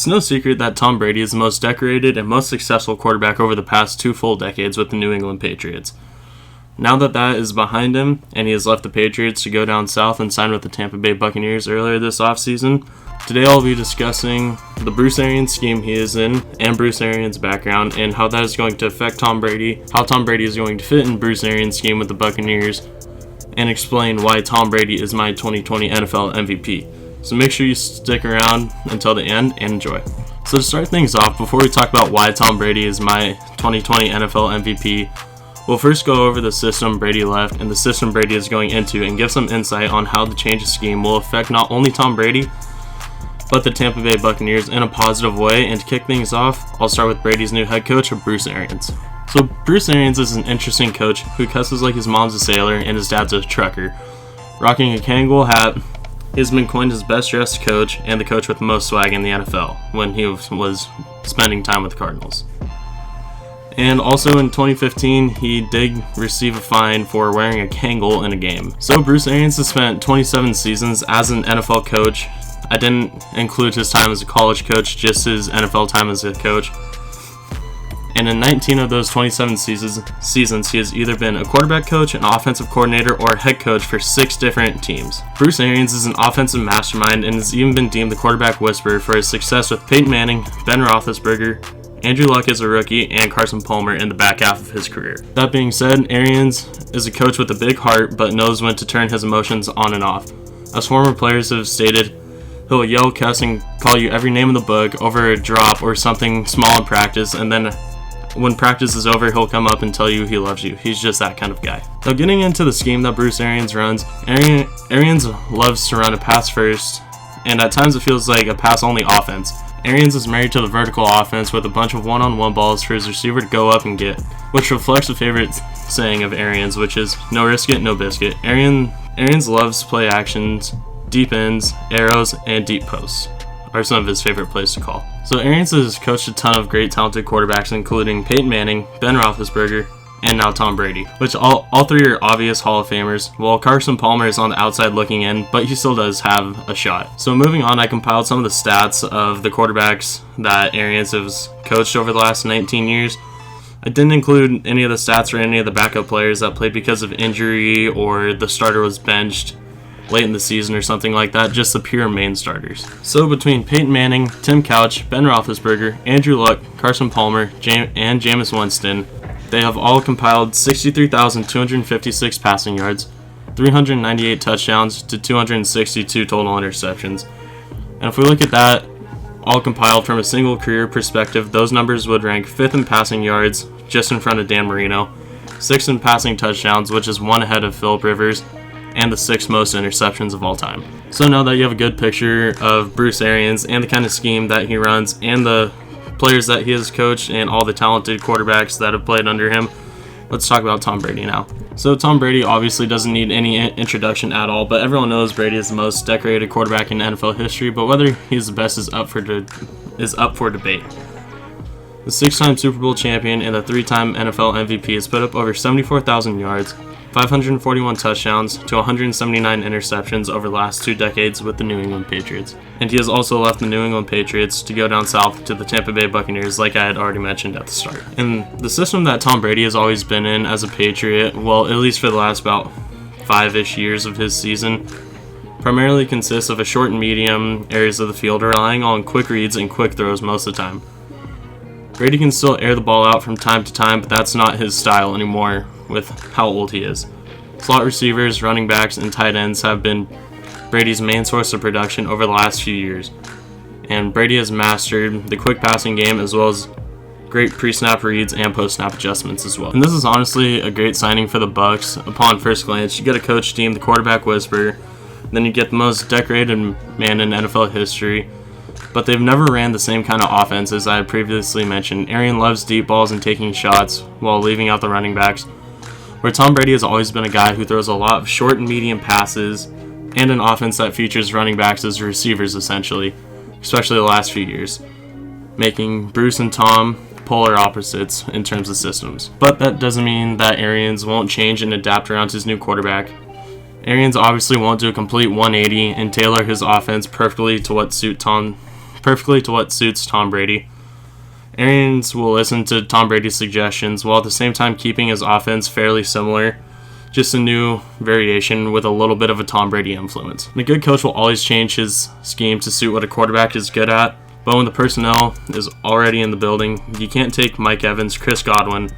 It's no secret that Tom Brady is the most decorated and most successful quarterback over the past 2 full decades with the New England Patriots. Now that that is behind him, and he has left the Patriots to go down south and sign with the Tampa Bay Buccaneers earlier this offseason, today I'll be discussing the Bruce Arians scheme he is in, and Bruce Arians' background, and how that is going to affect Tom Brady, how Tom Brady is going to fit in Bruce Arians' scheme with the Buccaneers, and explain why Tom Brady is my 2020 NFL MVP. So make sure you stick around until the end and enjoy. So to start things off, before we talk about why Tom Brady is my 2020 NFL MVP, we'll first go over the system Brady left and the system Brady is going into and give some insight on how the change of scheme will affect not only Tom Brady, but the Tampa Bay Buccaneers in a positive way. And to kick things off, I'll start with Brady's new head coach, Bruce Arians. So Bruce Arians is an interesting coach who cusses like his mom's a sailor and his dad's a trucker. Rocking a Kangol hat, he has been coined as best dressed coach and the coach with the most swag in the NFL when he was spending time with the Cardinals. And also in 2015, he did receive a fine for wearing a Kangol in a game. So Bruce Arians has spent 27 seasons as an NFL coach. I didn't include his time as a college coach, just his NFL time as a coach. And in 19 of those 27 seasons, he has either been a quarterback coach, an offensive coordinator, or a head coach for 6 different teams. Bruce Arians is an offensive mastermind and has even been deemed the quarterback whisperer for his success with Peyton Manning, Ben Roethlisberger, Andrew Luck as a rookie, and Carson Palmer in the back half of his career. That being said, Arians is a coach with a big heart, but knows when to turn his emotions on and off. As former players have stated, he'll yell, cuss, and call you every name in the book over a drop or something small in practice, and then when practice is over, he'll come up and tell you he loves you. He's just that kind of guy. Now, getting into the scheme that Bruce Arians runs, Arians loves to run a pass first, and at times it feels like a pass-only offense. Arians is married to the vertical offense with a bunch of one-on-one balls for his receiver to go up and get, which reflects a favorite saying of Arians, which is, no risk it, no biscuit. Arians loves play actions, deep ends, arrows, and deep posts are some of his favorite plays to call. So Arians has coached a ton of great talented quarterbacks, including Peyton Manning, Ben Roethlisberger, and now Tom Brady, which all 3 are obvious Hall of Famers, while Carson Palmer is on the outside looking in, but he still does have a shot. So moving on, I compiled some of the stats of the quarterbacks that Arians has coached over the last 19 years. I didn't include any of the stats for any of the backup players that played because of injury or the starter was benched late in the season or something like that, just the pure main starters. So between Peyton Manning, Tim Couch, Ben Roethlisberger, Andrew Luck, Carson Palmer, and Jameis Winston, they have all compiled 63,256 passing yards, 398 touchdowns to 262 total interceptions. And if we look at that, all compiled from a single career perspective, those numbers would rank 5th in passing yards, just in front of Dan Marino, 6th in passing touchdowns, which is 1 ahead of Philip Rivers, and the 6th most interceptions of all time. So now that you have a good picture of Bruce Arians and the kind of scheme that he runs and the players that he has coached and all the talented quarterbacks that have played under him, let's talk about Tom Brady now. So Tom Brady obviously doesn't need any introduction at all, but everyone knows Brady is the most decorated quarterback in NFL history, but whether he's the best is up for debate. The 6-time Super Bowl champion and the 3-time NFL MVP has put up over 74,000 yards, 541 touchdowns to 179 interceptions over the last 2 decades with the New England Patriots. And he has also left the New England Patriots to go down south to the Tampa Bay Buccaneers, like I had already mentioned at the start. And the system that Tom Brady has always been in as a Patriot, well, at least for the last about 5-ish years of his season, primarily consists of a short and medium areas of the field, relying on quick reads and quick throws most of the time. Brady can still air the ball out from time to time, but that's not his style anymore with how old he is. Slot receivers, running backs, and tight ends have been Brady's main source of production over the last few years, and Brady has mastered the quick passing game as well as great pre-snap reads and post-snap adjustments as well. And this is honestly a great signing for the Bucs. Upon first glance, you get a coach deemed the quarterback whisperer, then you get the most decorated man in NFL history, but they've never ran the same kind of offense as I had previously mentioned. Arians loves deep balls and taking shots while leaving out the running backs, where Tom Brady has always been a guy who throws a lot of short and medium passes and an offense that features running backs as receivers essentially, especially the last few years, making Bruce and Tom polar opposites in terms of systems. But that doesn't mean that Arians won't change and adapt around his new quarterback. Arians obviously won't do a complete 180 and tailor his offense perfectly to what suit Tom perfectly to what suits Tom Brady. Arians will listen to Tom Brady's suggestions while at the same time keeping his offense fairly similar, just a new variation with a little bit of a Tom Brady influence. And a good coach will always change his scheme to suit what a quarterback is good at, but when the personnel is already in the building, you can't take Mike Evans, Chris Godwin,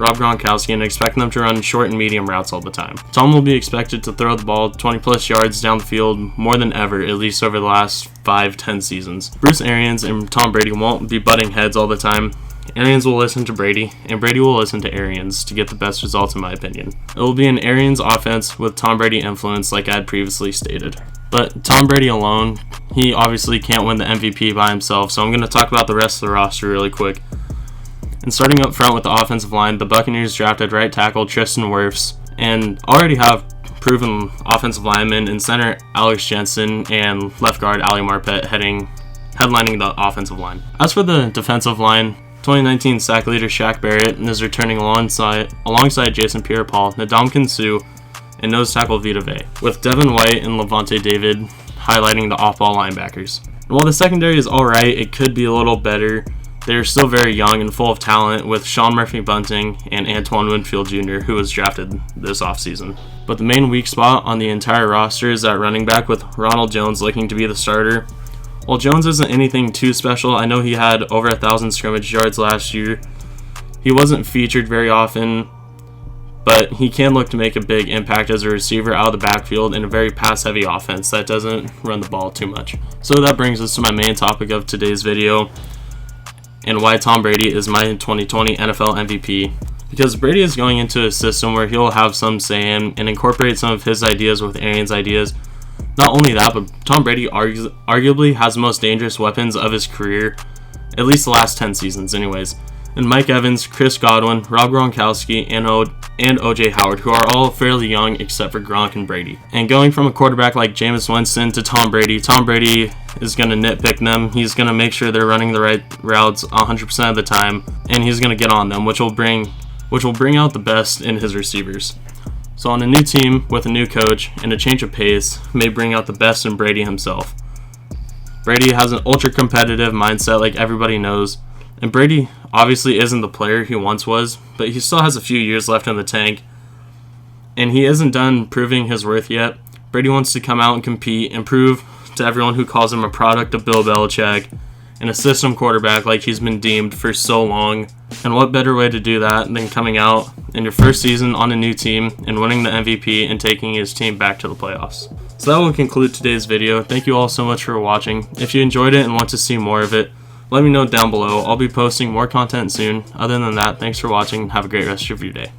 Rob Gronkowski, and expect them to run short and medium routes all the time. Tom will be expected to throw the ball 20 plus yards down the field more than ever, at least over the last 5-10 seasons. Bruce Arians and Tom Brady won't be butting heads all the time. Arians will listen to Brady, and Brady will listen to Arians to get the best results in my opinion. It will be an Arians offense with Tom Brady influence like I had previously stated. But Tom Brady alone, he obviously can't win the MVP by himself, so I'm going to talk about the rest of the roster really quick. And starting up front with the offensive line, the Buccaneers drafted right tackle Tristan Wirfs and already have proven offensive linemen in center Alex Jensen and left guard Ali Marpet headlining the offensive line. As for the defensive line, 2019 sack leader Shaq Barrett is returning alongside Jason Pierre-Paul, Ndamukong Suh, and nose tackle Vita Vea, with Devin White and Levante David highlighting the off-ball linebackers. And while the secondary is alright, it could be a little better. They're still very young and full of talent with Sean Murphy-Bunting and Antoine Winfield Jr., who was drafted this offseason. But the main weak spot on the entire roster is at running back, with Ronald Jones looking to be the starter. While Jones isn't anything too special, I know he had over 1,000 scrimmage yards last year. He wasn't featured very often, but he can look to make a big impact as a receiver out of the backfield in a very pass-heavy offense that doesn't run the ball too much. So that brings us to my main topic of today's video, and why Tom Brady is my 2020 NFL MVP. Because Brady is going into a system where he'll have some say in and incorporate some of his ideas with Arians' ideas. Not only that, but Tom Brady arguably has the most dangerous weapons of his career, at least the last 10 seasons anyways. And Mike Evans, Chris Godwin, Rob Gronkowski, and O.J. Howard, who are all fairly young except for Gronk and Brady. And going from a quarterback like Jameis Winston to Tom Brady is going to nitpick them. He's going to make sure they're running the right routes 100% of the time, and he's going to get on them, which will bring out the best in his receivers. So on a new team with a new coach and a change of pace may bring out the best in Brady himself. Brady has an ultra-competitive mindset like everybody knows, and Brady obviously isn't the player he once was, but he still has a few years left in the tank, and he isn't done proving his worth yet. Brady wants to come out and compete and prove to everyone who calls him a product of Bill Belichick and a system quarterback like he's been deemed for so long. And what better way to do that than coming out in your first season on a new team and winning the MVP and taking his team back to the playoffs. So that will conclude today's video. Thank you all so much for watching. If you enjoyed it and want to see more of it, let me know down below. I'll be posting more content soon. Other than that, thanks for watching. Have a great rest of your day.